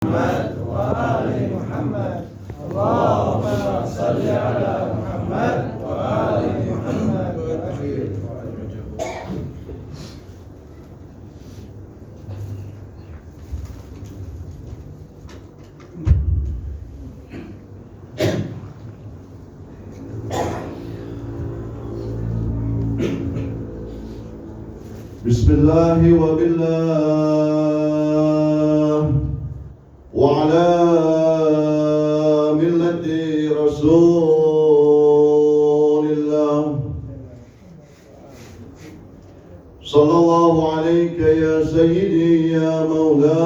محمد وآل محمد اللهم صل على محمد وآل محمد. Bismillah wa billah wa ala millati rasulillah sallallahu alayka ya sayyidi ya maulay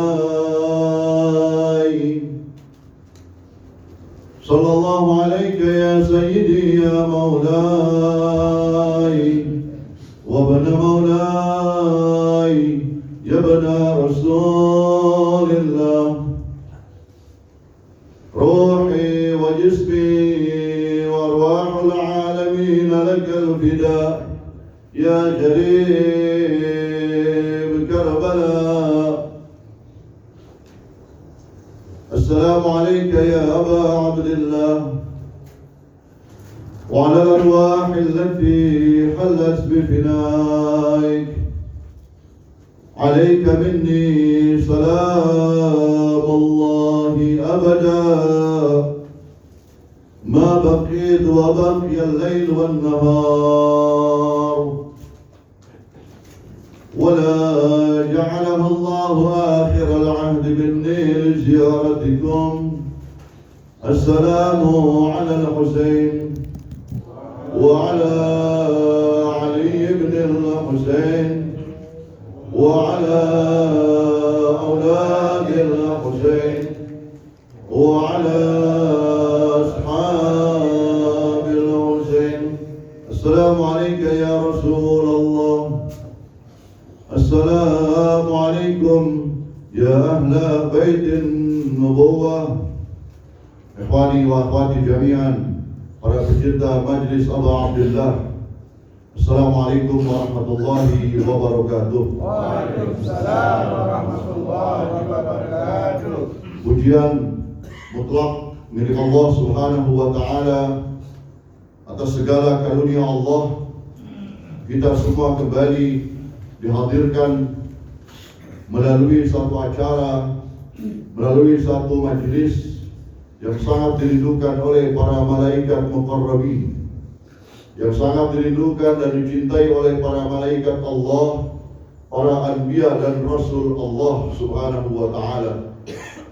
sallallahu alayka ya sayyidi ya maulay وابن مولاي يا ابن رسول الله روحي وجسمي وارواح العالمين لك الفداء يا جليل كربلاء. السلام عليك يا أبا عبد الله وعلى الأرواح التي حلت بفنائك عليك مني سلام الله أبدا ما بقيت وبقي الليل والنهار ولا جعلها الله آخر العهد مني لزيارتكم. السلام على الحسين وعلى علي بن الحسين وعلى أولاد الحسين وعلى أصحاب الحسين. السلام عليك يا رسول الله. السلام عليكم يا أهل بيت النبوة. إخواني وأخواتي جميعا para pecinta Majlis Abu Abdillah, Assalamualaikum warahmatullahi wabarakatuh. Waalaikumsalam warahmatullahi wabarakatuh. Pujian mutlak milik Allah Subhanahu wa Ta'ala atas segala karunia Allah. Kita semua kembali dihadirkan melalui satu acara, melalui satu majlis yang sangat dirindukan oleh para malaikat muqarrabin, yang sangat dirindukan dan dicintai oleh para malaikat Allah, para anbiya dan rasul Allah Subhanahu wa Ta'ala,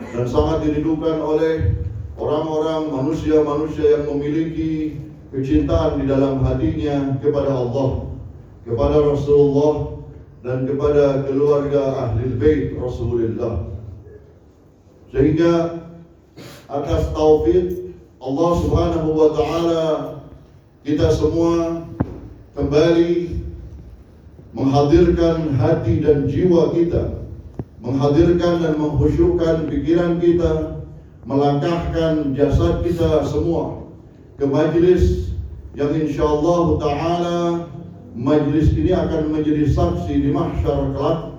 dan sangat dirindukan oleh orang-orang manusia-manusia yang memiliki kecintaan di dalam hatinya kepada Allah, kepada Rasulullah, dan kepada keluarga Ahlul Bait Rasulullah. Sehingga atas taufik Allah Subhanahu wa Ta'ala, kita semua kembali menghadirkan hati dan jiwa kita, menghadirkan dan mengkhusyukkan pikiran kita, melangkahkan jasad kita semua ke majlis yang insyaallah ta'ala majlis ini akan menjadi saksi di mahsyar kelak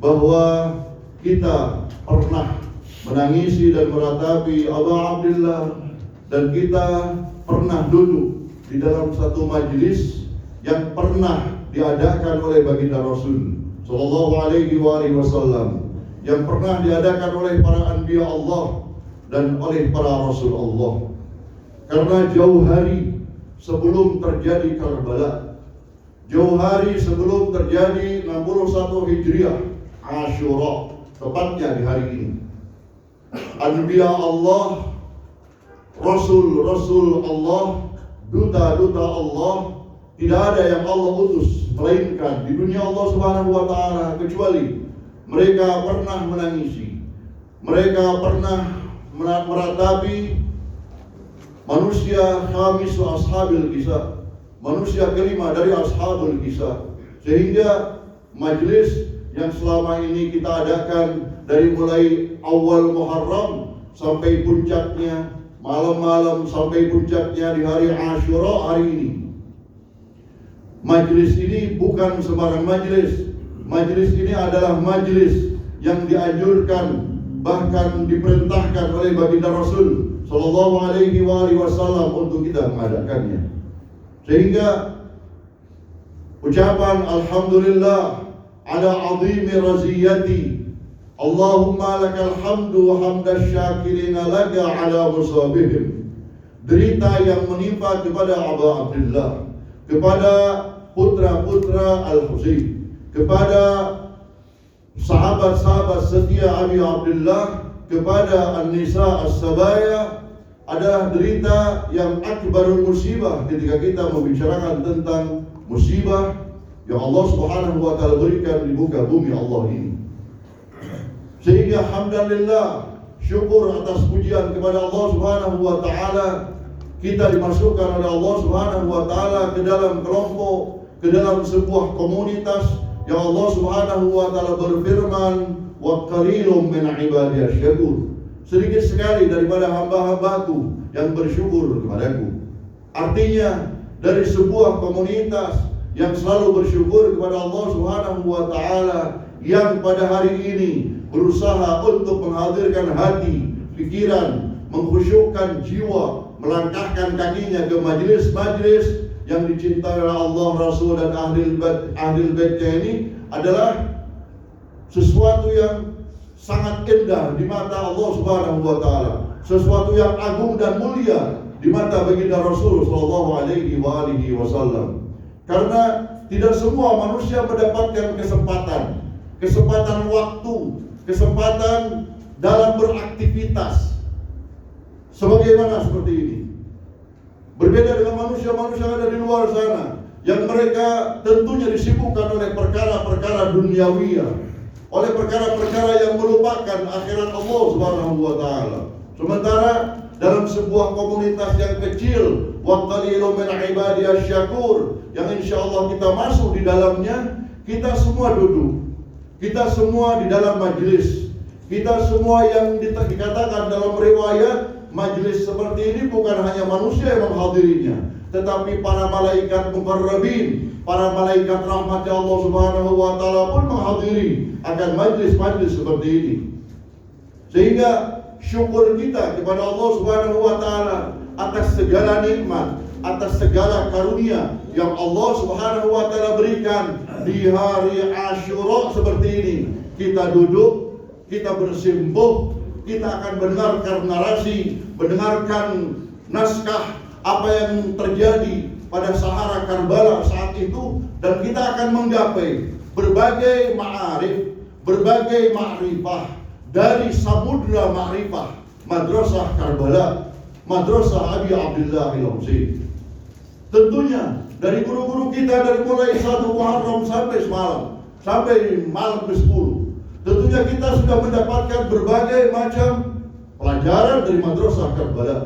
bahwa kita pernah menangisi dan meratapi Abu Abdillah, dan kita pernah duduk di dalam satu majlis yang pernah diadakan oleh baginda Rasul sallallahu alaihi wasallam, yang pernah diadakan oleh para anbiya Allah dan oleh para rasul Allah. Karena jauh hari sebelum terjadi Karbala, jauh hari sebelum terjadi 61 Hijriah Asyura, tepatnya di hari ini, anbiya Allah, rasul-rasul Allah, duta-duta Allah, tidak ada yang Allah utus melainkan di dunia Allah Subhanahu wa Ta'ala kecuali mereka pernah menangisi, mereka pernah meratapi manusia khamisu ashabil kisah, manusia kelima dari ashabul kisah. Sehingga majlis yang selama ini kita adakan dari mulai awal Muharram sampai puncaknya malam-malam, sampai puncaknya di hari Asyura hari ini. Majlis ini bukan sembarang majlis. Majlis ini adalah majlis yang dianjurkan bahkan diperintahkan oleh baginda Rasul sallallahu alaihi wasallam untuk kita mengadakannya. Sehingga ucapan alhamdulillah ala azimi raziyati Allahumma lakal hamdu hamdas syakirina laka ala musabihim. Derita yang menimpa kepada Abu Abdullah, kepada putra-putra Al-Husain, kepada sahabat-sahabat setia Abi Abdullah, kepada An-Nisa As-Sabaya, adalah derita yang akbarul musibah ketika kita membicarakan tentang musibah yang Allah Subhanahu wa taala berikan di muka bumi Allah ini. Sehingga alhamdulillah, syukur atas pujian kepada Allah Subhanahu wa taala, kita dimasukkan oleh Allah Subhanahu wa taala ke dalam kelompok, ke dalam sebuah komunitas yang Allah Subhanahu wa taala berfirman, wa qalilum min ibadiyas syakur. Sedikit sekali daripada hamba-hambaku yang bersyukur kepadaku. Artinya, dari sebuah komunitas yang selalu bersyukur kepada Allah Subhanahu wa taala, yang pada hari ini berusaha untuk menghadirkan hati, pikiran, mengkhusyukkan jiwa, melangkahkan kakinya ke majelis-majelis yang dicintai oleh Allah, Rasul dan Ahlul Baitnya ini, adalah sesuatu yang sangat indah di mata Allah Subhanahu wa taala, sesuatu yang agung dan mulia di mata baginda Rasul sallallahu alaihi wasallam. Karena tidak semua manusia mendapatkan kesempatan waktu, kesempatan dalam beraktivitas sebagaimana seperti ini. Berbeda dengan manusia-manusia yang ada di luar sana, yang mereka tentunya disibukkan oleh perkara-perkara duniawiyah, oleh perkara-perkara yang melupakan akhirat Allah Subhanahu wa taala. Sementara dalam sebuah komunitas yang kecil, wa qalilun min ibadiyas syakur, yang insyaallah kita masuk di dalamnya, kita semua duduk, kita semua di dalam majelis, kita semua yang dikatakan dalam riwayat, majelis seperti ini bukan hanya manusia yang menghadirinya, tetapi para malaikat muqarrabin, para malaikat rahmat Allah Subhanahu wa taala pun menghadiri akan majelis-majelis seperti ini. Sehingga syukur kita kepada Allah Subhanahu wa taala atas segala nikmat, atas segala karunia yang Allah Subhanahu wa taala berikan di hari Asyura seperti ini. Kita duduk, kita bersimpuh, kita akan mendengarkan narasi, mendengarkan naskah apa yang terjadi pada Sahara Karbala saat itu, dan kita akan menggapai berbagai ma'arif, berbagai ma'rifah dari samudra ma'rifah Madrasah Karbala, Madrasah Abi Abdullah Al-Husain. Tentunya dari guru-guru kita dari mulai 1 Muharram sampai semalam, sampai malam ke-10, tentunya kita sudah mendapatkan berbagai macam pelajaran dari Madrasah Karbala.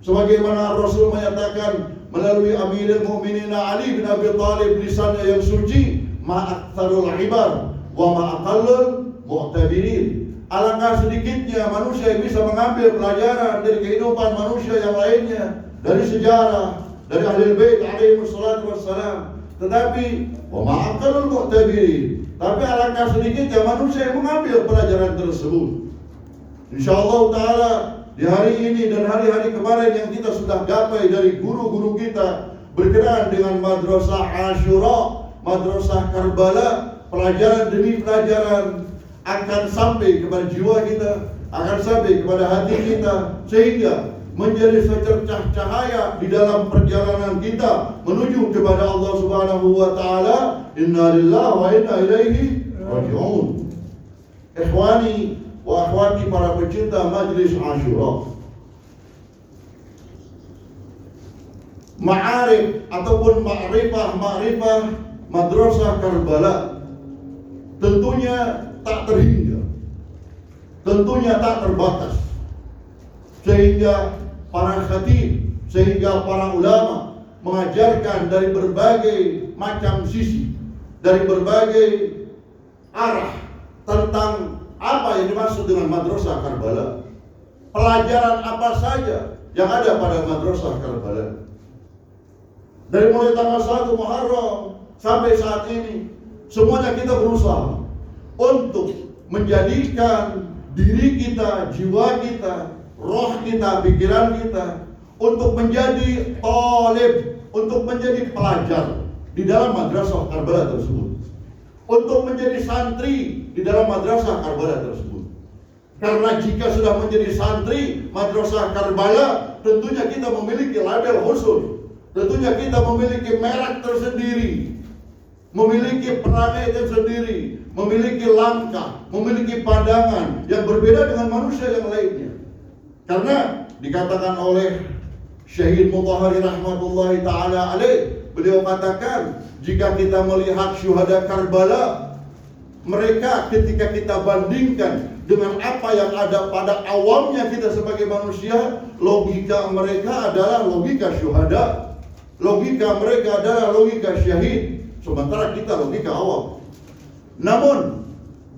Sebagaimana Rasul menyatakan melalui Amirul Mukminin Ali bin Abi Thalib, lisannya yang suci, ma'aktsarul ibar wa ma'aqallul mu'tabirin. Alangkah sedikitnya manusia yang bisa mengambil pelajaran dari kehidupan manusia yang lainnya, dari sejarah, dari Ahlul Bait alaihi wassalatu wassalam, tetapi wa ma'aqallul mu'tabirin. Tapi alangkah sedikitnya manusia yang mengambil pelajaran tersebut. Insyaallah taala di hari ini dan hari-hari kemarin yang kita sudah gapai dari guru-guru kita berkenaan dengan Madrasah Asyura, Madrasah Karbala, pelajaran demi pelajaran akan sampai kepada jiwa kita, akan sampai kepada hati kita, sehingga menjadi secercah cahaya di dalam perjalanan kita menuju kepada Allah Subhanahu wa taala. Inna lillahi wa inna ilaihi raji'un. Ikhwani wa akhwati para pecinta Majlis Asyura, ma'arif ataupun ma'rifah Madrasah Karbala tentunya tak terhingga, tentunya tak terbatas, sehingga para khatib, sehingga para ulama mengajarkan dari berbagai macam sisi, dari berbagai arah tentang apa yang dimaksud dengan Madrasah Karbala, pelajaran apa saja yang ada pada Madrasah Karbala. Dari mulai tanggal 1 Muharram sampai saat ini, semuanya kita berusaha untuk menjadikan diri kita, jiwa kita, roh kita, pikiran kita untuk menjadi talib, untuk menjadi pelajar di dalam madrasah Karbala tersebut, untuk menjadi santri di dalam madrasah Karbala tersebut. Karena jika sudah menjadi santri madrasah Karbala, tentunya kita memiliki label khusus, tentunya kita memiliki merek tersendiri, memiliki perangai tersendiri, memiliki langkah, memiliki pandangan yang berbeda dengan manusia yang lainnya. Karena dikatakan oleh Syahid Mutahhari rahmatullahi ta'ala alaih, beliau katakan, jika kita melihat syuhada Karbala, mereka ketika kita bandingkan dengan apa yang ada pada awamnya kita sebagai manusia, logika mereka adalah logika syuhada, logika mereka adalah logika syahid, sementara kita logika awam. Namun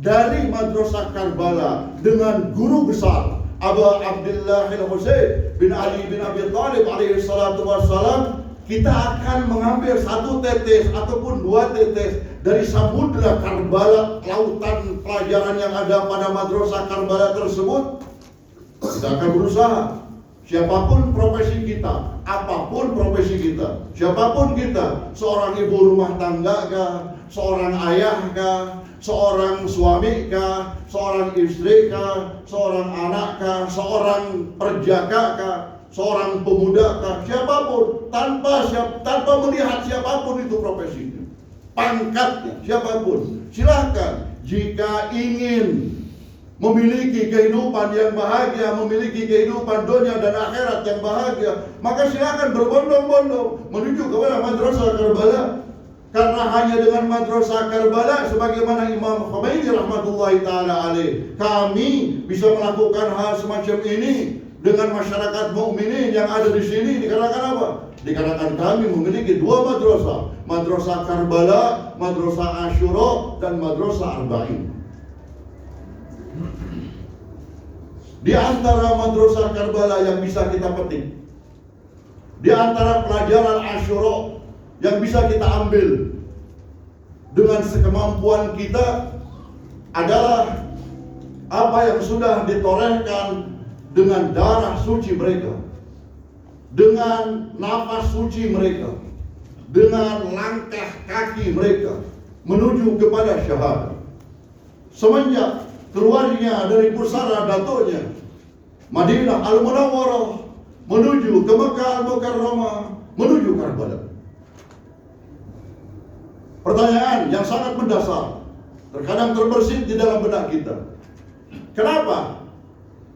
dari madrasah Karbala dengan guru besar Abu Abdullah al-Husain bin Ali bin Abi Thalib alaihi salatu wassalam, kita akan mengambil satu tetes ataupun dua tetes dari samudra Karbala, lautan pelajaran yang ada pada madrasah Karbala tersebut. Kita akan berusaha, siapapun profesi kita, apapun profesi kita, siapapun kita, seorang ibu rumah tangga kah, seorang ayah kah, seorang suami kah, seorang istri kah, seorang anak kah, seorang perjaka kah, seorang pemuda kah, siapapun, tanpa melihat siapapun itu profesinya, pangkatnya, siapapun, silahkan. Jika ingin memiliki kehidupan yang bahagia, memiliki kehidupan dunia dan akhirat yang bahagia, maka silahkan berbondong-bondong menuju kepada madrasah Karbala. Karena hanya dengan madrasah Karbala, sebagaimana Imam Khomeini rahmatullahi ta'ala alaih, kami bisa melakukan hal semacam ini dengan masyarakat mukminin yang ada di sini. Dikarenakan apa? Dikarenakan kami memiliki dua madrasah, madrasah Karbala, madrasah Asyura, dan madrasah Arba'in. Di antara madrasah Karbala yang bisa kita petik, di antara pelajaran Asyura yang bisa kita ambil dengan sekemampuan kita adalah apa yang sudah ditorehkan dengan darah suci mereka, dengan nafas suci mereka, dengan langkah kaki mereka menuju kepada syahadat. Semenjak keluarnya dari pusara datuknya Madinah Al-Munawwarah menuju ke Mekah Al-Mukarramah, menuju Karbala. Pertanyaan yang sangat mendasar terkadang terbersit di dalam benak kita. Kenapa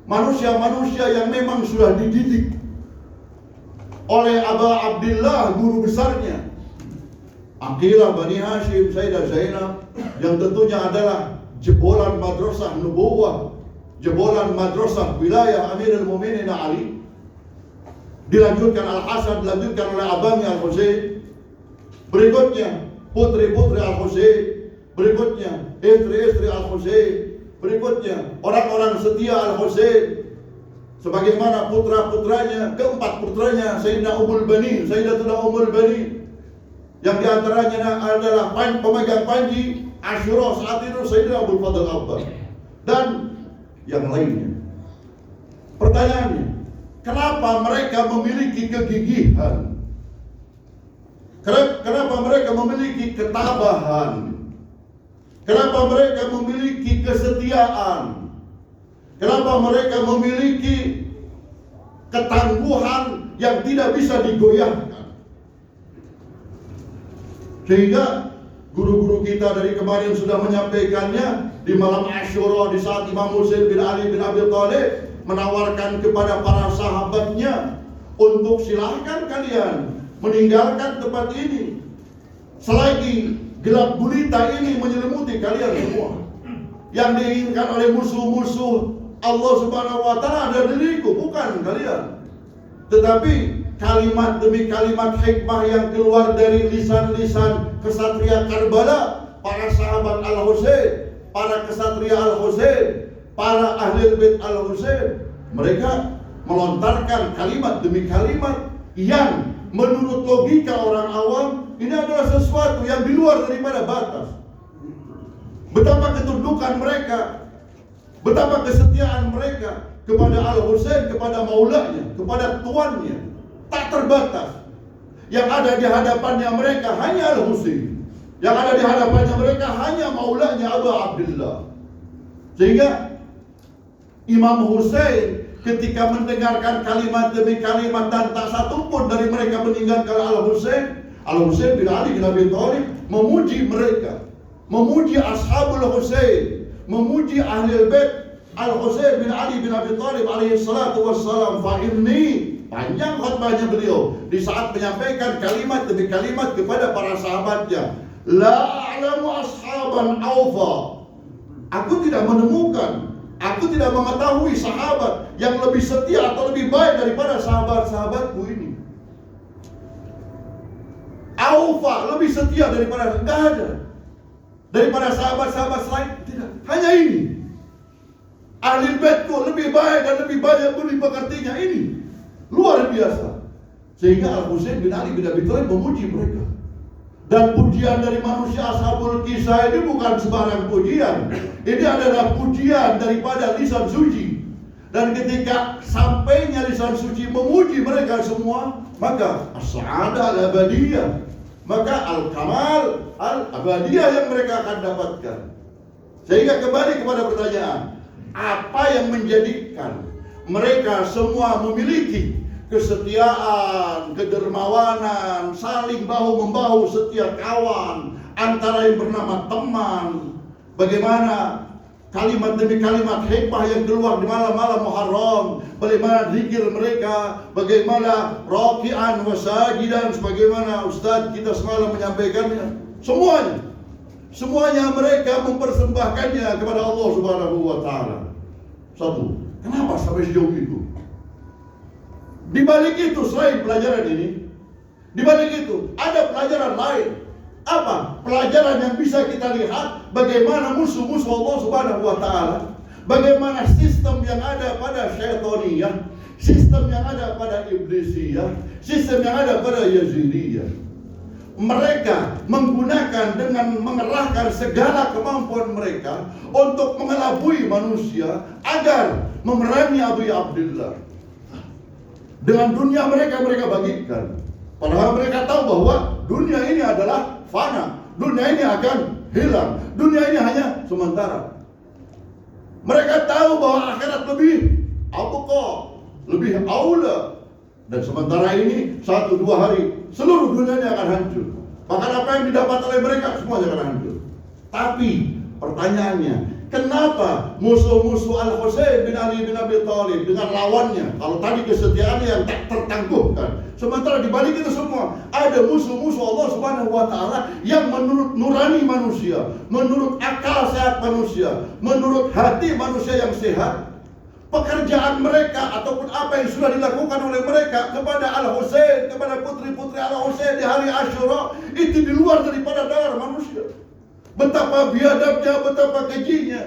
manusia-manusia yang memang sudah dididik oleh Abu Abdullah, guru besarnya, Aqilah Bani Hashim, Sayyidah Zainab, yang tentunya adalah jebolan madrasah nubuwah, jebolan madrasah wilayah Amirul Mukminin Ali, dilanjutkan Al-Hasan, dilanjutkan oleh abangnya Al-Husain, berikutnya putri-putri Al-Husain, berikutnya istri-istri Al-Husain, berikutnya orang-orang setia Al-Husain, sebagaimana putra-putranya, keempat putranya Sayyidina Ummul Banin, Sayyidatuna Ummul Banin, yang diantaranya adalah pemegang panji Asyura saat itu Sayyidina Abdul Fadl Abbas, dan yang lainnya. Pertanyaannya, kenapa mereka memiliki kegigihan? Kenapa mereka memiliki ketabahan? Kenapa mereka memiliki kesetiaan? Kenapa mereka memiliki ketangguhan yang tidak bisa digoyahkan? Sehingga guru-guru kita dari kemarin sudah menyampaikannya di malam Asyura, di saat Imam Husain bin Ali bin Abi Thalib menawarkan kepada para sahabatnya untuk silahkan kalian meninggalkan tempat ini selagi gelap gulita ini menyelimuti kalian semua. Yang diinginkan oleh musuh-musuh Allah Subhanahu wa Ta'ala adalah diriku, bukan kalian. Tetapi kalimat demi kalimat hikmah yang keluar dari lisan-lisan kesatria Karbala, para sahabat Al-Husain, para kesatria Al-Husain, para ahli bait Al-Husain, mereka melontarkan kalimat demi kalimat yang menurut logika orang awam ini adalah sesuatu yang di luar daripada batas. Betapa ketundukan mereka, Betapa kesetiaan mereka kepada Al-Husain, kepada maulanya, kepada tuannya, tak terbatas. Yang ada di hadapannya mereka hanya Al-Husain. Yang ada di hadapannya mereka hanya maulanya Abu Abdullah. Sehingga Imam Husain ketika mendengarkan kalimat demi kalimat dan tak satu pun dari mereka meninggalkan Al-Husain bin Ali bin Abi Thalib memuji mereka, memuji Ashabul Husain, memuji Ahlul Bait Al-Husain bin Ali bin Abi Thalib alaihi salatu wassalam. Fa inni, panjang khutbahnya beliau di saat menyampaikan kalimat demi kalimat kepada para sahabatnya. La a'lamu ashaban awfa. Aku tidak menemukan, aku tidak mengetahui sahabat yang lebih setia atau lebih baik daripada sahabat-sahabatku ini. Awfa, lebih setia daripada, enggak ada. Daripada sahabat-sahabat selain, tidak. Hanya ini. Ahli baitku lebih baik dan lebih banyak budi pekertinya ini. Luar biasa. Sehingga Al-Husain bin Ali bin Abi Thalib memuji mereka. Dan pujian dari manusia Ashabul Kisah ini bukan sembarang pujian. Ini adalah pujian daripada lisan suci. Dan ketika sampainya lisan suci memuji mereka semua, maka as-sa'adah al-abadiyah, maka al-kamal al-abadiyah yang mereka akan dapatkan. Sehingga kembali kepada pertanyaan, apa yang menjadikan mereka semua memiliki kesetiaan, kedermawanan, saling bahu-membahu, setia kawan, antara yang bernama teman. Bagaimana kalimat demi kalimat hikmah yang keluar di malam-malam Muharram, bagaimana zikir mereka, bagaimana raki'an wa sajidan, sebagaimana Ustaz kita semalam menyampaikannya. Semuanya mereka mempersembahkannya kepada Allah Subhanahu wa taala. Satu, kenapa sampai sejauh itu? Di balik itu, selain pelajaran ini, di balik itu ada pelajaran lain. Apa? Pelajaran yang bisa kita lihat bagaimana musuh-musuh Allah Subhanahu wa taala, bagaimana sistem yang ada pada syaitaniyah, sistem yang ada pada iblisiyah, sistem yang ada pada yazidiyah. Mereka menggunakan dengan mengerahkan segala kemampuan mereka untuk mengelabui manusia agar memerangi Abu Abdullah. Dengan dunia mereka bagikan. Padahal mereka tahu bahwa dunia ini adalah fana. Dunia ini akan hilang. Dunia ini hanya sementara. Mereka tahu bahwa akhirat lebih abqa, lebih aula. Dan sementara ini 1-2 hari seluruh dunia ini akan hancur. Bahkan apa yang didapat oleh mereka semuanya akan hancur. Tapi pertanyaannya, kenapa musuh-musuh Al-Husain bin Ali bin Abi Thalib dengan lawannya, kalau tadi kesetiaannya yang tak tertangguhkan, sementara di balik itu semua ada musuh-musuh Allah Subhanahu wa taala yang menurut nurani manusia, menurut akal sehat manusia, menurut hati manusia yang sehat, pekerjaan mereka ataupun apa yang sudah dilakukan oleh mereka kepada Al-Husain, kepada putri-putri Al-Husain di hari Asyura, itu di luar daripada nalar manusia. Betapa biadabnya, betapa kejinya,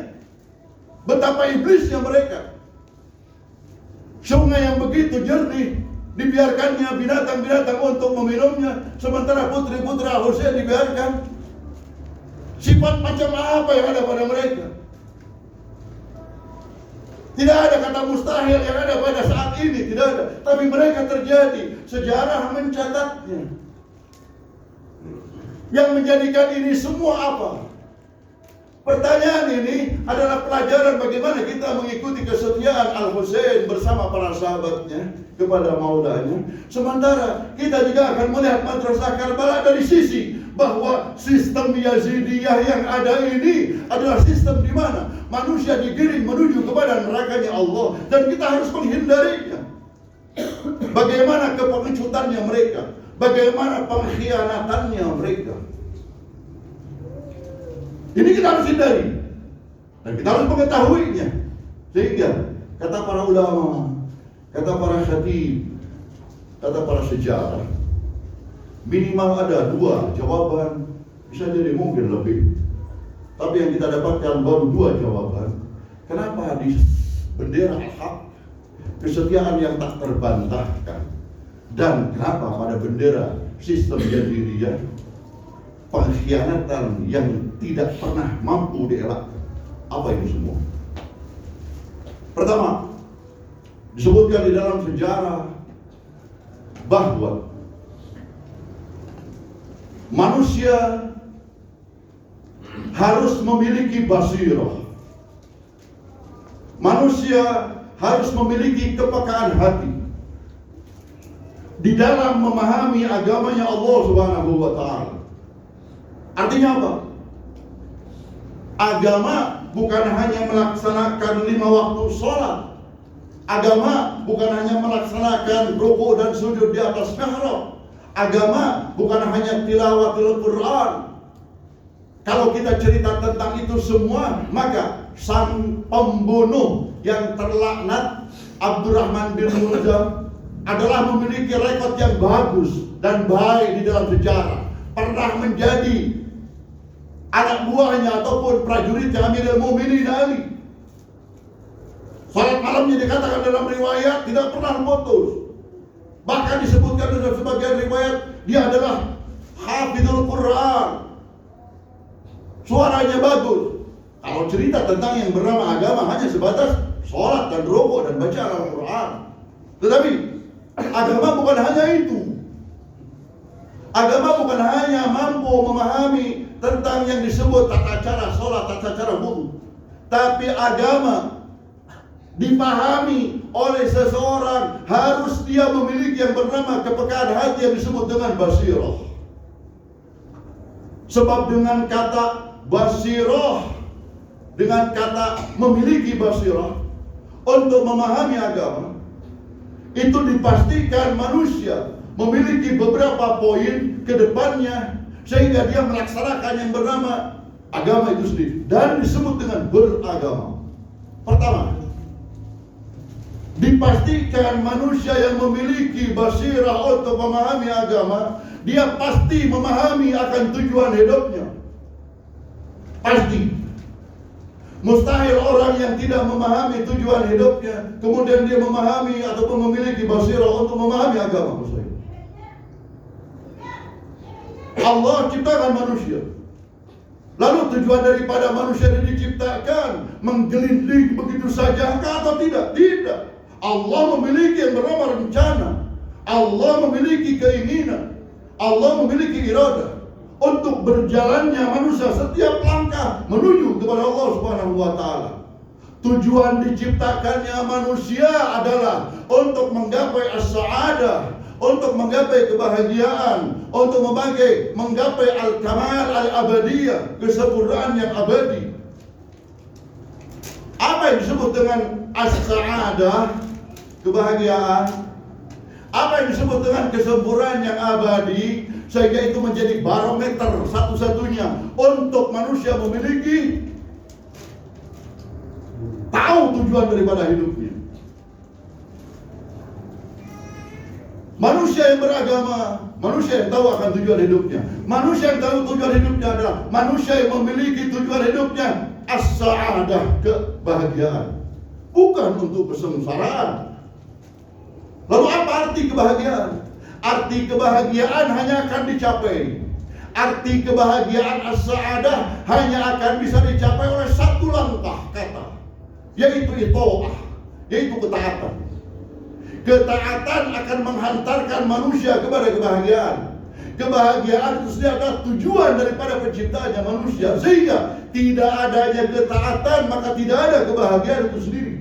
betapa iblisnya mereka. Sungai yang begitu jernih dibiarkannya binatang-binatang untuk meminumnya, sementara putri-putri Al-Husain dibiarkan. Sifat macam apa yang ada pada mereka? Tidak ada kata mustahil yang ada pada saat ini, tidak ada. Tapi mereka terjadi, sejarah mencatatnya. Yang menjadikan ini semua apa? Pertanyaan ini adalah pelajaran bagaimana kita mengikuti kesetiaan Al-Husain bersama para sahabatnya kepada maulanya. Sementara kita juga akan melihat madrasah Karbala dari sisi bahwa sistem Yazidiyah yang ada ini adalah sistem di mana manusia digiring menuju kepada nerakanya Allah, dan kita harus menghindarinya. Bagaimana kepengecutannya mereka, bagaimana pengkhianatannya mereka. Ini kita harus hindari dan kita harus mengetahuinya. Sehingga kata para ulama, kata para khatib, kata para sejarah, minimal ada 2 jawaban, bisa jadi mungkin lebih. Tapi yang kita dapatkan baru 2 jawaban. Kenapa di bendera hak kesetiaan yang tak terbantahkan, dan kenapa pada bendera sistem Yazidiyah pengkhianatan yang tidak pernah mampu dielakkan? Apa ini semua? Pertama, disebutkan di dalam sejarah bahwa manusia harus memiliki basirah. Manusia harus memiliki kepekaan hati di dalam memahami agamanya Allah Subhanahu wa Ta'ala. Artinya apa? Agama bukan hanya melaksanakan 5 waktu sholat. Agama bukan hanya melaksanakan rukuk dan sujud di atas mihrab. Agama bukan hanya tilawatul Quran. Kalau kita cerita tentang itu semua, maka sang pembunuh yang terlaknat Abdurrahman bin Muljam adalah memiliki rekod yang bagus dan baik di dalam sejarah. Pernah menjadi anak buahnya ataupun prajurit Amirul Mukminin Ali. Salat malamnya dikatakan dalam riwayat tidak pernah putus. Bahkan disebutkan dalam sebagian riwayat dia adalah hafizul Quran. Suaranya bagus. Kalau cerita tentang yang bernama agama hanya sebatas sholat dan rukuk dan baca Al-Quran. Tetapi agama bukan hanya itu. Agama bukan hanya mampu memahami tentang yang disebut tata cara sholat, tata cara wudu. Tapi agama dipahami oleh seseorang harus dia memiliki yang bernama kepekaan hati yang disebut dengan basirah. Sebab dengan kata basirah, dengan kata memiliki basirah untuk memahami agama, itu dipastikan manusia memiliki beberapa poin ke depannya sehingga dia melaksanakan yang bernama agama itu sendiri dan disebut dengan beragama. Pertama, dipastikan manusia yang memiliki basirah untuk memahami agama, dia pasti memahami akan tujuan hidupnya. Pasti. Mustahil orang yang tidak memahami tujuan hidupnya kemudian dia memahami ataupun memiliki basirah untuk memahami agama. Mustahil. Allah ciptakan manusia. Lalu tujuan daripada manusia yang diciptakan menggelinding begitu saja atau tidak? Tidak. Allah memiliki yang bernama rencana. Allah memiliki keinginan. Allah memiliki iradah untuk berjalannya manusia setiap langkah menuju kepada Allah Subhanahu wa Ta'ala. Tujuan diciptakannya manusia adalah untuk menggapai as-sa'adah, untuk menggapai kebahagiaan, untuk menggapai al-kamal al-abadiyah, kesempurnaan yang abadi. Apa yang disebut dengan as-sa'adah, kebahagiaan? Apa yang disebut dengan kesempurnaan yang abadi? Sehingga itu menjadi barometer satu-satunya untuk manusia memiliki tahu tujuan daripada hidupnya. Manusia yang beragama, manusia yang tahu akan tujuan hidupnya. Manusia yang tahu tujuan hidupnya adalah manusia yang memiliki tujuan hidupnya as-sa'adah, kebahagiaan, bukan untuk kesengsaraan. Lalu apa arti kebahagiaan? Arti kebahagiaan hanya akan dicapai. Arti kebahagiaan as-sa'adah hanya akan bisa dicapai oleh satu langkah kata, yaitu ita'ah, yaitu ketaatan. Ketaatan akan menghantarkan manusia kepada kebahagiaan. Kebahagiaan itu sendiri adalah tujuan daripada penciptaannya manusia. Sehingga tidak adanya ketaatan maka tidak ada kebahagiaan itu sendiri.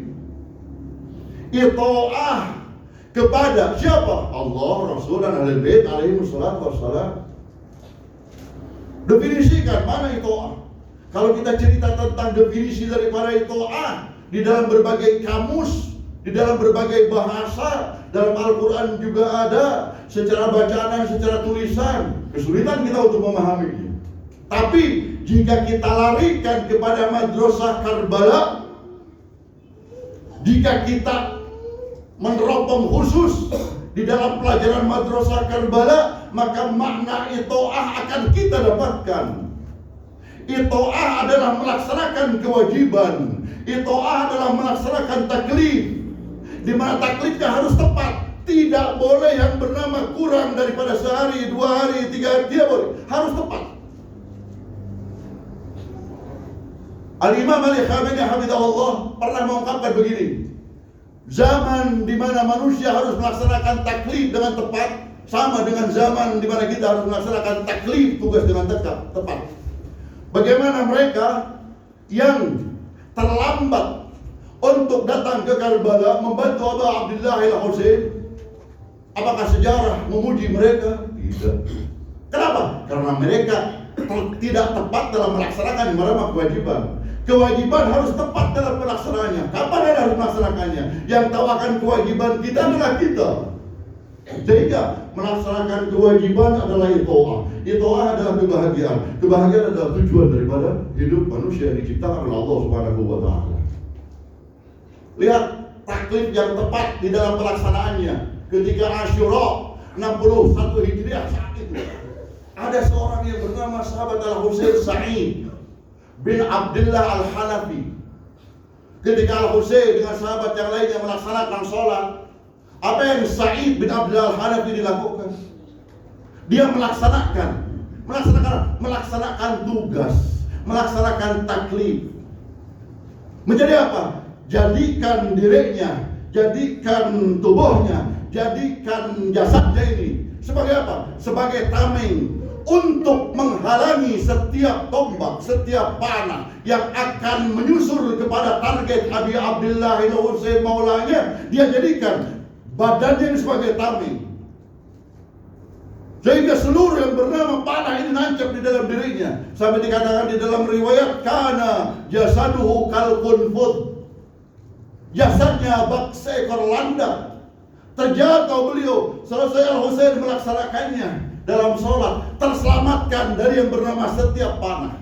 Ita'ah kepada siapa? Allah, Rasul dan Ahlul Bait alaihi wassalatu wassalam. Definisikan mana ita'ah. Kalau kita cerita tentang definisi daripada ita'ah di dalam berbagai kamus, di dalam berbagai bahasa, dalam Al-Quran juga ada, secara bacaan dan secara tulisan. Kesulitan kita untuk memahaminya. Tapi jika kita larikan kepada madrasah Karbala, jika kita meneropong khusus di dalam pelajaran madrasah Karbala, maka makna ita'ah akan kita dapatkan. Ita'ah adalah melaksanakan kewajiban. Ita'ah adalah melaksanakan taklif, di mana taklifnya harus tepat. Tidak boleh yang bernama kurang daripada sehari, 2 hari, 3 hari, tidak boleh. Harus tepat. Al-Imam Al-Khamenei hafizahullah pernah mengungkapkan begini, zaman di mana manusia harus melaksanakan taklif dengan tepat sama dengan zaman di mana kita harus melaksanakan taklif, tugas dengan tepat. Bagaimana mereka yang terlambat untuk datang ke Karbala membantu Abu Abdullah al-Husain, apakah sejarah memuji mereka? Tidak. Kenapa? Karena mereka tidak tepat dalam melaksanakan beberapa kewajiban. Kewajiban harus tepat dalam pelaksanaannya. Kapan Anda harus melaksanakannya? Yang tahu akan kewajiban kita adalah kita. Sehingga melaksanakan kewajiban adalah itoah. Itoah adalah kebahagiaan. Kebahagiaan adalah tujuan daripada hidup manusia yang diciptakan oleh Allah Subhanahu wa Ta'ala. Lihat taklif yang tepat di dalam pelaksanaannya. Ketika Asyura 61 Hijriah saat itu, ada seorang yang bernama sahabat Al-Husain Sa'id bin Abdullah Al-Hanafi. Ketika Al-Husain dengan sahabat yang lainnya melaksanakan sholat, apa yang Sa'id bin Abdullah Al-Hanafi dilakukan? Dia melaksanakan tugas, melaksanakan taklif. Menjadi apa? Jadikan dirinya, jadikan tubuhnya, jadikan jasadnya ini sebagai apa? Sebagai tameng untuk menghalangi setiap tombak, setiap panah yang akan menyusul kepada target Abi Abdullah al-Husain maulanya. Dia jadikan badannya ini sebagai tameng, sehingga seluruh yang bernama panah ini nancap di dalam dirinya. Sampai dikatakan di dalam riwayat, kana jasaduhu kal qunfud, jasadnya bak seekor landak. Terjatuh beliau selesai Al-Husain melaksanakannya dalam sholat, terselamatkan dari yang bernama setiap panah.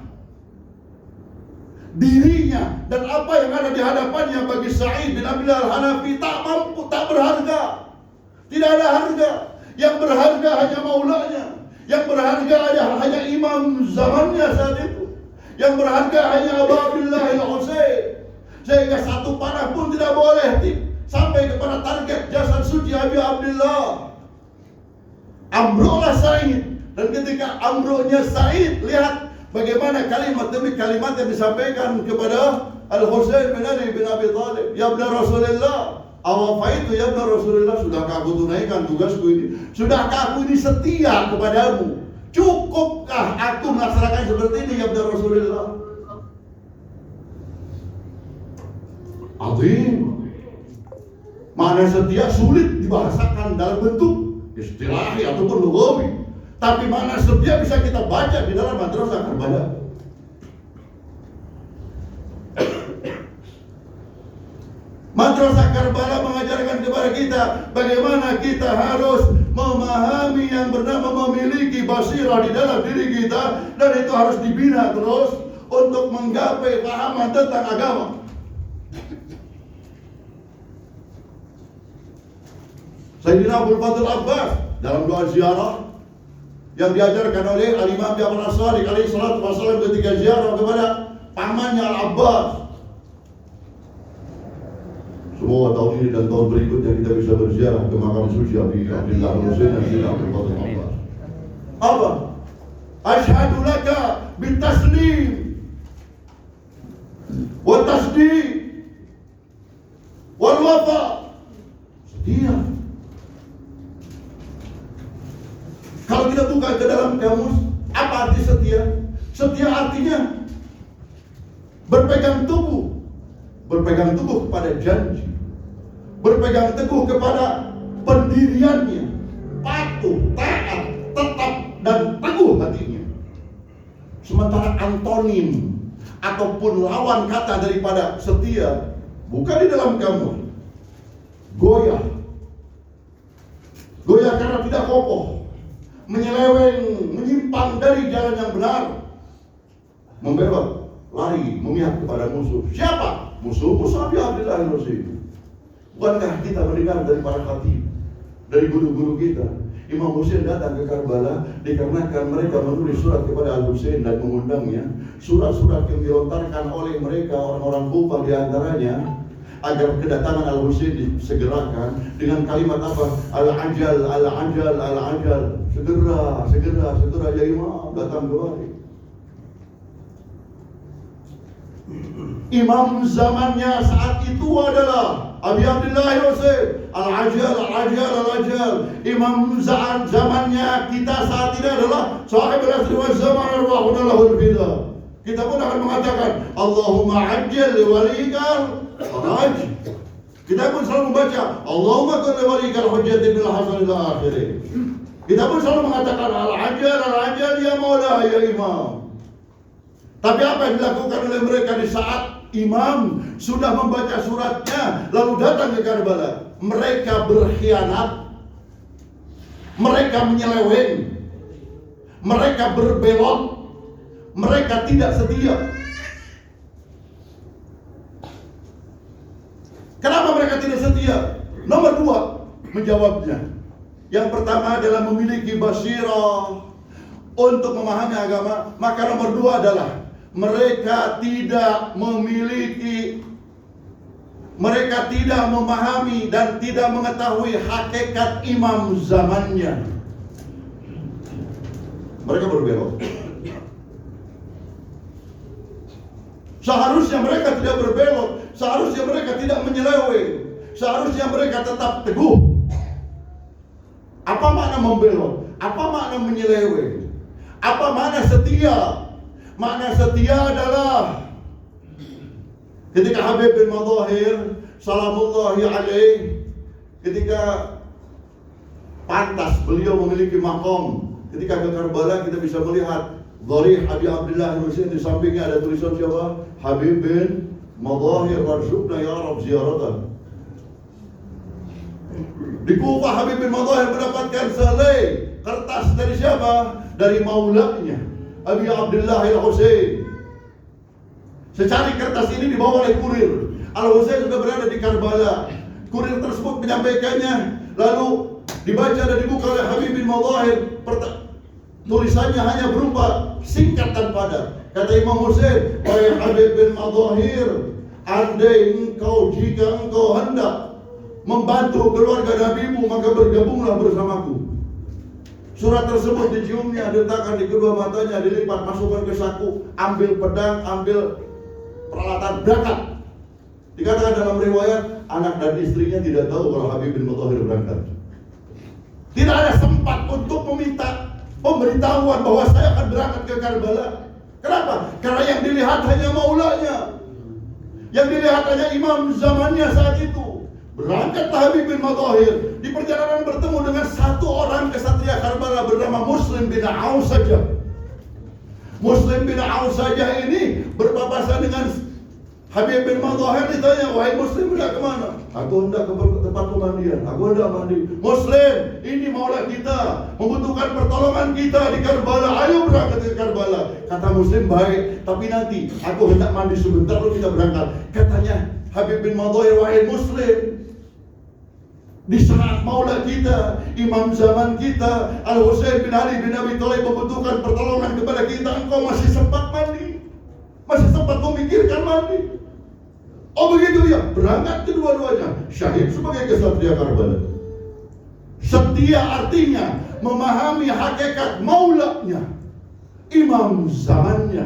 Dirinya dan apa yang ada di hadapannya bagi Sa'id bin Abdullah Al-Hanafi tak mampu, tak berharga. Tidak ada harga. Yang berharga hanya maulanya. Yang berharga hanya imam zamannya saat itu. Yang berharga hanya Abu Abdullah al-Husain. Sehingga satu panah pun tidak boleh sampai kepada target jasad suci Abi Abdullah. Amrohlah Sa'id. Dan ketika amrohnya Sa'id, lihat bagaimana kalimat demi kalimat yang disampaikan kepada Al-Husain bin Ali bin Abi Thalib. Ya ibn Rasulullah, awafaitu ya ibn Rasulullah, sudahkah aku tunaikan tugasku ini? Sudahkah aku ini setia kepadamu? Cukupkah aku melaksanakan seperti ini ya ibn Rasulullah? Azim. Makna setia sulit dibahasakan dalam bentuk istilahi ataupun lughawi. Tapi makna setia bisa kita baca di dalam Madrasah Karbala. Madrasah Karbala mengajarkan kepada kita bagaimana kita harus memahami yang bernama memiliki basirah di dalam diri kita, dan itu harus dibina terus untuk menggapai pahaman tentang agama. Sayyidina Abdul Fadl Abbas dalam doa ziarah yang diajarkan oleh Al-Imam Ja'far As-Shadiq alaihi salatu wassalam ketika ziarah kepada pamannya Al-Abbas. Semua tahun ini dan tahun berikutnya kita bisa berziarah ke makam suci Abi Abdullah al-Husain dan Sayyidina Abdul Fadl Abbas. Apa? Asyhadu laka bitaslim wa tasdiq wal wafa. Setia. Kalau kita buka ke dalam kamus, apa arti setia? Setia artinya berpegang teguh kepada janji, berpegang teguh kepada pendiriannya, patuh, taat, tetap dan teguh hatinya. Sementara antonim ataupun lawan kata daripada setia bukan di dalam kamus. Goyah karena tidak kokoh, menyeleweng, menyimpang dari jalan yang benar, membelot, lari, memihak kepada musuh. Siapa? Musuh Abi Abdullah al-Husain. Bukankah kita mendengar dari para khatib, dari guru-guru kita, Imam Husain datang ke Karbala dikarenakan mereka menulis surat kepada Al-Husain dan mengundangnya. Surat-surat yang dilontarkan oleh mereka orang-orang Kufah di antaranya agar kedatangan Al-Husain disegerakan dengan kalimat apa? Al-ajal, al-ajal, al-ajal. Segera ya imam, datang kembali. Imam zamannya saat itu adalah Abi Abdullah Yusuf Al-Ajal. Imam zamannya kita saat ini adalah Sahibul Asri wal Zaman arwahuna lahul fida. Kita pun akan mengatakan Allahumma ajjal li walikal faraj. Kita pun selalu membaca Allahumma kun li walikal hujjati bil hasan ila akhirih. Kita pun selalu mengatakan Al-Ajal ya Maula ya Imam. Tapi apa yang dilakukan oleh mereka di saat imam sudah membaca suratnya lalu datang ke Karbala? Mereka berkhianat, mereka menyeleweng, mereka berbelok, mereka tidak setia. Kenapa mereka tidak setia? Nomor 2 menjawabnya. Yang pertama adalah memiliki basirah untuk memahami agama. Maka nomor 2 adalah mereka tidak memahami dan tidak mengetahui hakikat imam zamannya. Mereka berbelok. Seharusnya mereka tidak berbelok, seharusnya mereka tidak menyeleweng, seharusnya mereka tetap teguh. Apa makna membelok? Apa makna menyeleweng? Apa makna setia? Makna setia adalah ketika Habib bin Madahir salamullahi alaih, ketika pantas beliau memiliki makom, ketika ke Karbala kita bisa melihat Dharih Abi Abdullah Husain, di sampingnya ada tulisan siapa? Habib bin Madahir warzuqna ya Rabb ziaratan. Di Kufah Habib bin Madahir mendapatkan selai kertas dari siapa? Dari maulanya Abi Abdullah Al-Husain. Secari kertas ini dibawa oleh kurir. Al-Husain sudah berada di Karbala. Kurir tersebut menyampaikannya, lalu dibaca dan dibuka oleh Habib bin Madahir. Tulisannya hanya berupa singkat dan padat. Kata Imam Husain, wahai Habib bin Madahir, andai jika engkau hendak membantu keluarga Nabimu, maka bergabunglah bersamaku. Surat tersebut diciumnya, diletakkan di kedua matanya, dilipat, masukkan ke saku, ambil pedang, ambil peralatan berangkat. Dikatakan dalam riwayat, anak dan istrinya tidak tahu kalau Habib bin Madahir berangkat. Tidak ada sempat untuk meminta pemberitahuan bahwa saya akan berangkat ke Karbala. Kenapa? Karena yang dilihat hanya maulanya, yang dilihat hanya imam zamannya saat itu. Berangkatlah Habib bin Madahir. Di perjalanan bertemu dengan satu orang kesatria Karbala bernama Muslim bin Auf saja. Muslim bin Auf saja ini berpapasan dengan Habib bin Madahir. Ditanya, wahai Muslim, hendak kemana? Aku hendak ke tempat pemandian, aku hendak mandi. Muslim, ini maula kita, membutuhkan pertolongan kita di Karbala, ayo berangkat ke Karbala. Kata Muslim, baik, tapi nanti aku hendak mandi sebentar lalu kita berangkat. Katanya Habib bin Madahir, wahai Muslim, di saat maula kita, imam zaman kita, Al-Husain bin Ali bin Abi Thalib membutuhkan pertolongan kepada kita, engkau masih sempat mandi, masih sempat memikirkan mandi. Oh begitu ya, berangkat kedua-duanya, syahid sebagai kesatria Karbala. Setia artinya memahami hakikat maulanya, imam zamannya.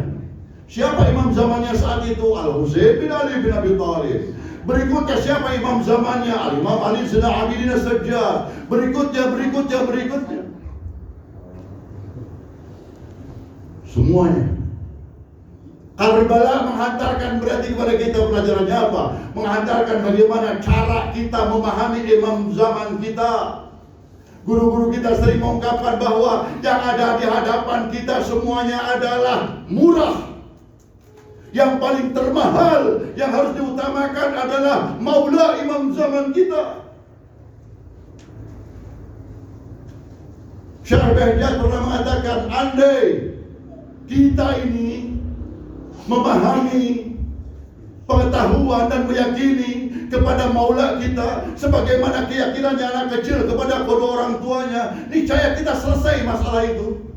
Siapa imam zamannya saat itu? Al-Husain bin Ali bin Abi Thalib. Berikutnya siapa imam zamannya? Al-Imam Ali Zainal Abidin As-Sajjad. Berikutnya. Semuanya. Karbala menghantarkan berarti kepada kita pelajarannya apa? Menghantarkan bagaimana cara kita memahami imam zaman kita. Guru-guru kita sering mengungkapkan bahwa yang ada di hadapan kita semuanya adalah murah. Yang paling termahal yang harus diutamakan adalah maula imam zaman kita. Syekh Bahjat pernah mengatakan, andai kita ini memahami pengetahuan dan meyakini kepada maula kita sebagaimana keyakinannya anak kecil kepada kedua orang tuanya, niscaya kita selesai masalah itu.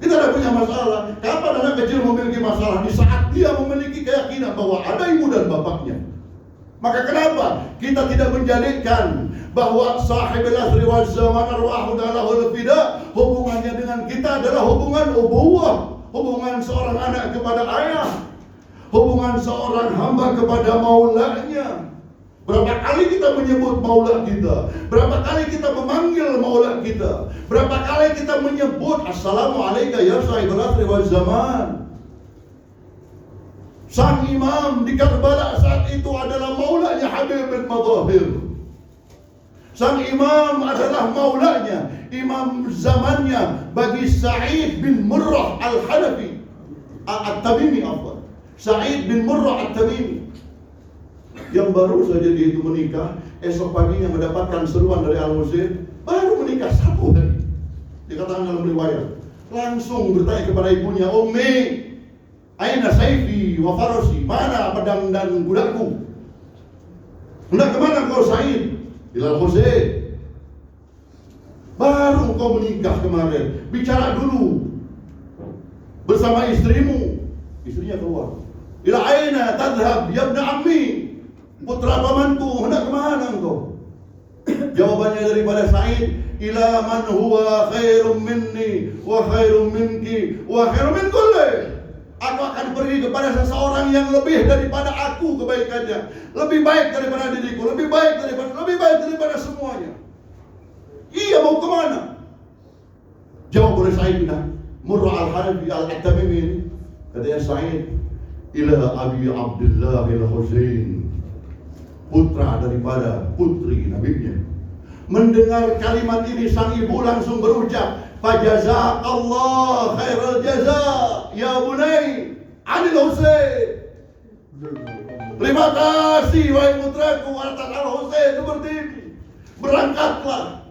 Kita tidak punya masalah. Kapan anak kecil memiliki masalah? Di saat dia memiliki keyakinan bahwa ada ibu dan bapaknya. Maka kenapa kita tidak menjadikan bahwa sahibul asri wal zaman arwahuna lahul fida, hubungannya dengan kita adalah hubungan ubuwah, hubungan seorang anak kepada ayah, hubungan seorang hamba kepada maulanya. Berapa kali kita menyebut maula kita? Berapa kali kita memanggil maula kita? Berapa kali kita menyebut assalamualaikum ya sahibul asri wal zaman? Sang imam di Karbala saat itu adalah maulanya Habib bin Madahir. Sang imam adalah maulanya, imam zamannya bagi Sa'id bin Murrah al-Hanafi At-Tamimi afwan. Sa'id bin Murrah At-Tamimi yang baru saja dia itu menikah, esok paginya mendapatkan seruan dari Al-Husain, baru menikah 1 hari. Dikatakan dalam riwayat, langsung bertanya kepada ibunya, "Ummi, aina saifi wa farasi?" Mana pedang dan kudaku? Hendak kemana kau Sa'id? Ila Al-Husain. Baru kau menikah kemarin, bicara dulu bersama istrimu. Istrinya keluar. Ila aina tadhhab ya ibn ammi? Putra pamanku, hendak kemana engkau? Jawabannya daripada Sa'id, ila man huwa khairum minni wa khairum minki wa khairum min kulli. Aku akan pergi kepada seseorang yang lebih daripada aku kebaikannya, lebih baik daripada diriku, lebih baik daripada semuanya. Ia mau kemana? Jawab oleh Sa'id bin Murrah al-Hanafi al-Tamimi ini. Katanya Sa'id, ila Abi Abdullah al-Husain, putra daripada putri nabinya. Mendengar kalimat ini, sang ibu langsung berucap, "Fajazakallah khairal jaza ya bunai Anil Husain." Terima kasih wahai putraku atas Al-Husain seperti ini. Berangkatlah.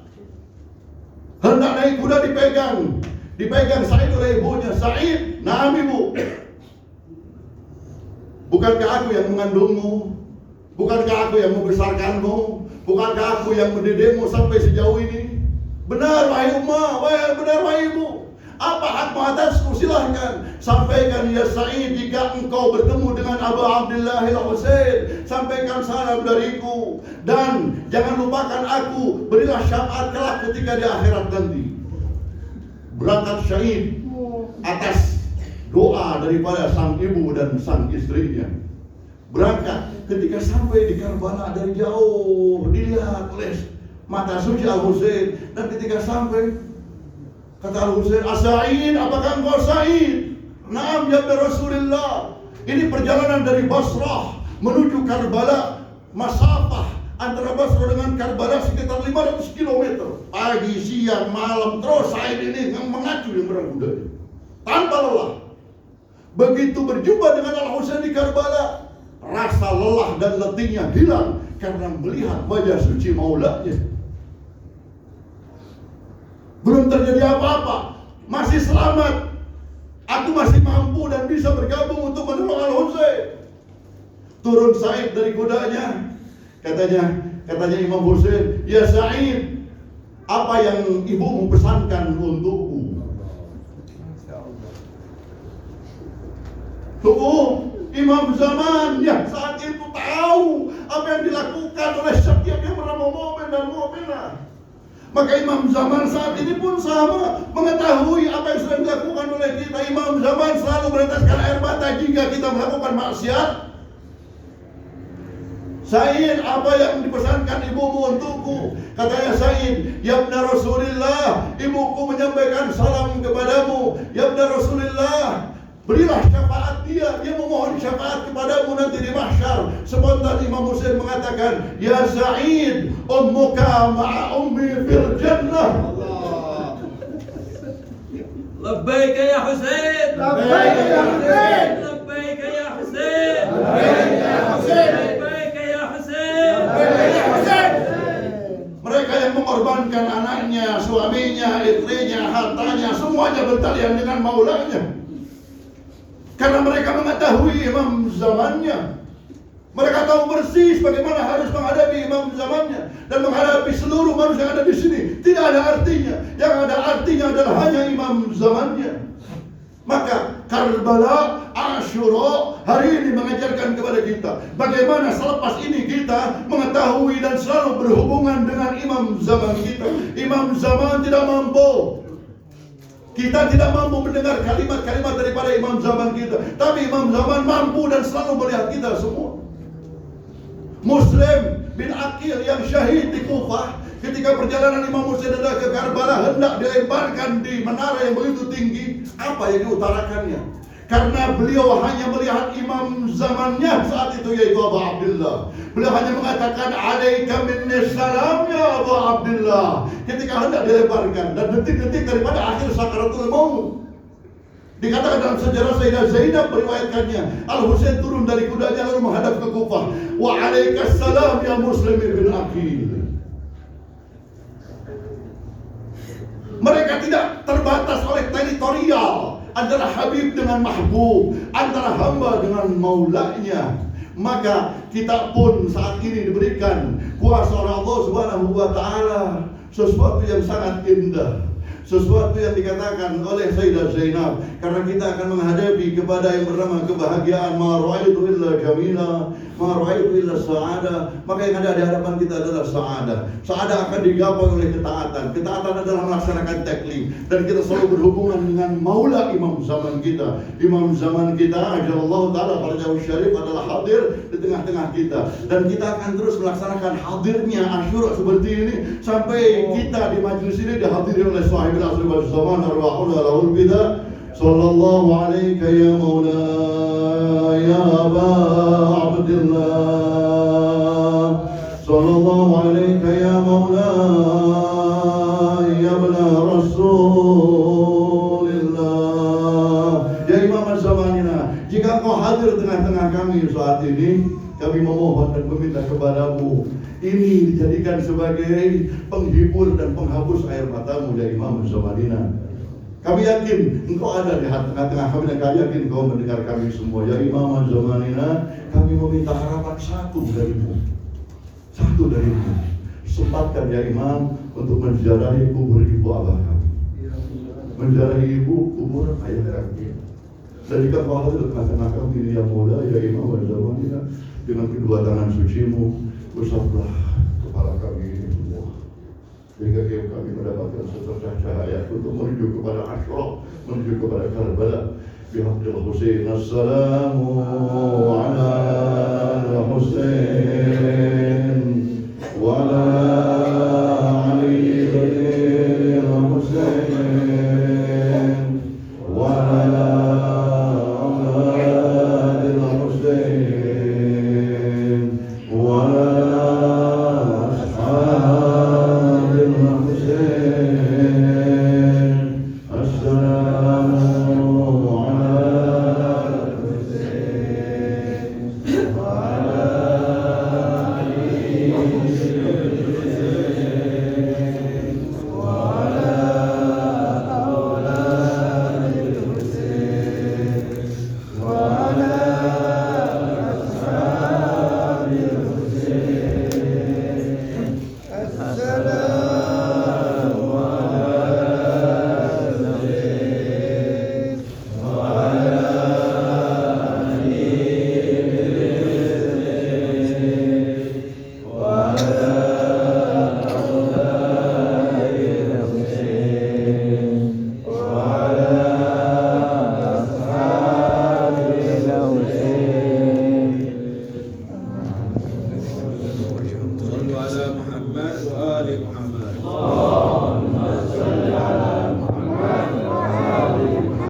Hendak naik kuda dipegang Sa'id oleh ibunya. Sa'id, na'am ibu. Bukankah aku yang mengandungmu? Bukankah aku yang membesarkanmu? Bukankah aku yang mendidikmu sampai sejauh ini? Benar wahai ummah, benar wahai ibu. Apa hakmu atasku? Silahkan sampaikan ya Sa'id, jika engkau bertemu dengan Abu Abdullah al-Husain, sampaikan salam dariku. Dan jangan lupakan aku, berilah syafaat kelak ketika di akhirat nanti. Berangkat Sa'id atas doa daripada sang ibu dan sang istrinya. Berangkat, ketika sampai di Karbala dari jauh dilihat oleh mata suci Al-Husain. Dan ketika sampai, kata Al-Husain, "As-Sa'id, apakah engkau Sa'id?" "Na'am ya Rasulullah." Ini perjalanan dari Basrah menuju Karbala. Masafah antara Basrah dengan Karbala sekitar 500 km. Pagi, siang, malam, terus Sa'id ini mengacu yang berkuda tanpa lelah. Begitu berjumpa dengan Al-Husain di Karbala, rasa lelah dan letihnya hilang karena melihat wajah suci maulanya. Belum terjadi apa-apa, masih selamat. Aku masih mampu dan bisa bergabung untuk menolong Al-Husain. Turun Sa'id dari kudanya. Katanya Imam Husain, "Ya Sa'id, apa yang ibumu pesankan untukku?" Tuh, imam zaman yang saat itu tahu apa yang dilakukan oleh setiap yang bernama Mu'min dan Mu'minah. Maka imam zaman saat ini pun sama, mengetahui apa yang sedang dilakukan oleh kita. Imam zaman selalu meneteskan air mata jika kita melakukan maksiat. "Sa'id, apa yang dipesankan ibumu untukku?" Katanya Sa'id, "Ya ibn Rasulillah, ibuku menyampaikan salam kepadamu. Ya ibn Rasulillah, berilah syafaat dia memohon syafaat kepadamu nanti di mahsyar." Spontan Imam Husain mengatakan, "Ya Sa'id, ummuka ma'a ummi fil jannah." Labbaik ya Husain, Labbaik ya Husain, labbaik ya Husain, Labbaik ya Husain, labbaik ya Husain, Labbaik ya Husain. Mereka yang mengorbankan anaknya, suaminya, istrinya, hartanya, semuanya bertalian dengan maulanya. Karena mereka mengetahui imam zamannya. Mereka tahu persis bagaimana harus menghadapi imam zamannya dan menghadapi seluruh manusia yang ada di sini. Tidak ada artinya. Yang ada artinya adalah hanya imam zamannya. Maka Karbala, Asyura hari ini mengajarkan kepada kita bagaimana selepas ini kita mengetahui dan selalu berhubungan dengan imam zaman kita. Imam zaman tidak mampu. Kita tidak mampu mendengar kalimat-kalimat daripada imam zaman kita, tapi imam zaman mampu dan selalu melihat kita semua. Muslim bin Aqil yang syahid di Kufah, ketika perjalanan Imam Husain ke Karbala hendak dilemparkan di menara yang begitu tinggi, apa yang diutarakannya? Karena beliau hanya melihat imam zamannya saat itu, yaitu Abu Abdullah. Beliau hanya mengatakan, alaika minni salam ya Abu Abdullah, ketika hendak dilemparkan, dan detik-detik daripada akhir sakaratul maut. Dikatakan dalam sejarah Sayyidah Zainab meriwayatkannya, Al-Husain turun dari kudanya lalu menghadap ke Kufah. Wa alaikas salam ya Muslim bin Aqil. Mereka tidak terbatas oleh teritorial antara Habib dengan Mahbub, antara hamba dengan maulanya. Maka kita pun saat ini diberikan kuasa oleh Allah Subhanahu wa taala sesuatu yang sangat indah. Sesuatu yang dikatakan oleh Sayyidah Zainab, karena kita akan menghadapi kepada yang bernama kebahagiaan, ma ra'aitu illa jamila, ma ra'aitu illa sa'ada. Maka yang ada di hadapan kita adalah sa'ada. Sa'ada akan digapai oleh ketaatan. Ketaatan adalah melaksanakan taklif, dan kita selalu berhubungan dengan maula imam zaman kita. Imam zaman kita ajallahu ta'ala farajahu syarif adalah hadir di tengah-tengah kita, dan kita akan terus melaksanakan hadirnya Asyura seperti ini sampai kita di majlis ini dihadiri oleh sahib العصر والزمان أرواحنا له الفداء صلى الله عليك يا مولاي يا أبا عبد الله صلى الله عليك يا مولاي يا ابن رسول الله يا إمام زماننا. Jika kau hadir tengah-tengah kami saat ini, kami memohon dan meminta kepadamu, ini dijadikan sebagai penghibur dan penghapus air matamu ya Imam Zamanina. Kami yakin engkau ada di tengah-tengah kami, dan kami yakin engkau mendengar kami semua ya Imam Zamanina. Kami meminta harapan satu darimu. Sempatkan ya Imam untuk menziarahi kubur ibu abah kami, menziarahi ibu kubur ayah kami. Dan jika kau hadir di tengah-tengah kami ya Maula ya Imam Zamanina, dengan kedua tangan sucimu usaplah kepala kami ini semua, sehingga kami mendapatkan secercah cahaya untuk menuju kepada Asyra, menuju kepada Karbala. Bihaqqil Husain, assalamu ala Husain.